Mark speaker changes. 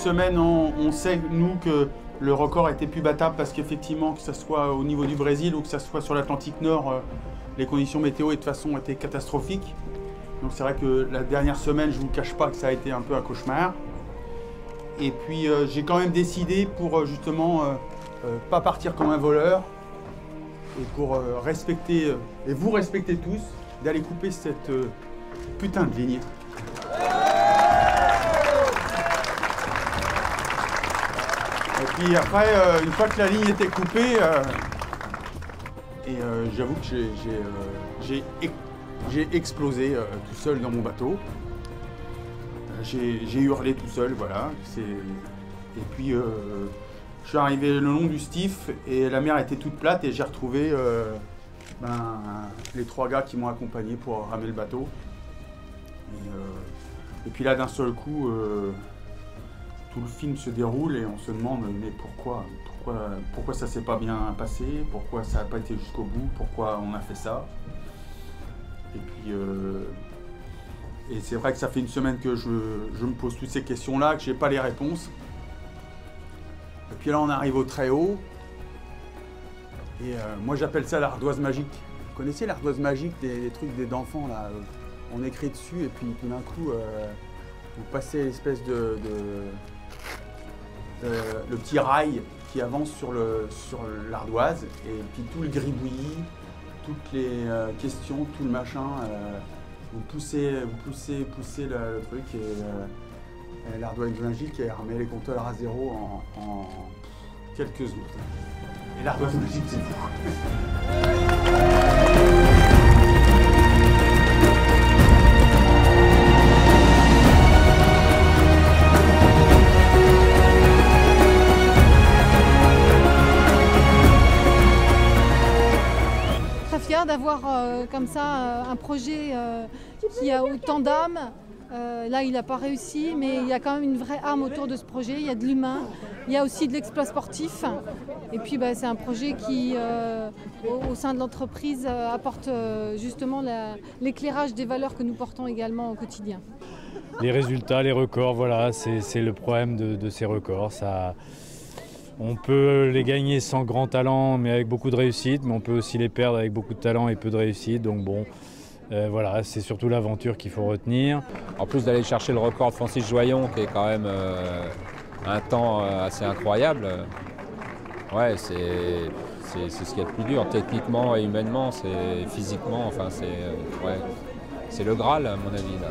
Speaker 1: semaines, on sait, nous, que le record était plus battable parce qu'effectivement, que ce soit au niveau du Brésil ou que ce soit sur l'Atlantique Nord, les conditions météo de toute façon étaient catastrophiques. Donc c'est vrai que la dernière semaine, je ne vous cache pas que ça a été un peu un cauchemar. Et puis j'ai quand même décidé pour justement pas partir comme un voleur et pour respecter, et vous respecter tous, d'aller couper cette putain de ligne. Et puis après, une fois que la ligne était coupée, j'avoue que j'ai explosé tout seul dans mon bateau. J'ai hurlé tout seul, voilà. Et puis je suis arrivé le long du Stif et la mer était toute plate et j'ai retrouvé les 3 gars qui m'ont accompagné pour ramer le bateau. Et puis là, d'un seul coup, tout le film se déroule et on se demande mais pourquoi ça s'est pas bien passé, pourquoi ça n'a pas été jusqu'au bout, pourquoi on a fait ça. Et puis et c'est vrai que ça fait une semaine que je me pose toutes ces questions-là, que j'ai pas les réponses. Et puis là, on arrive au très haut. Et moi, j'appelle ça l'ardoise magique. Vous connaissez l'ardoise magique, des trucs d'enfants là, on écrit dessus et puis tout d'un coup, vous passez l'espèce le petit rail qui avance sur l'ardoise et puis tout le gribouillis, toutes les questions, tout le machin, vous poussez le truc et l'ardoise magique remet les compteurs à zéro en quelques secondes. Et l'ardoise magique, c'est fou.
Speaker 2: Fier d'avoir comme ça un projet qui a autant d'âme. Là, il n'a pas réussi, mais il y a quand même une vraie âme autour de ce projet. Il y a de l'humain, il y a aussi de l'exploit sportif. Et puis, c'est un projet qui, au sein de l'entreprise, apporte justement l'éclairage des valeurs que nous portons également au quotidien.
Speaker 3: Les résultats, les records, voilà, c'est le problème de ces records. On peut les gagner sans grand talent, mais avec beaucoup de réussite, mais on peut aussi les perdre avec beaucoup de talent et peu de réussite. Donc bon, voilà, c'est surtout l'aventure qu'il faut retenir.
Speaker 4: En plus d'aller chercher le record de Francis Joyon, qui est quand même un temps assez incroyable, ouais, c'est ce qu'il y a de plus dur, techniquement et humainement, physiquement, enfin c'est le Graal à mon avis là.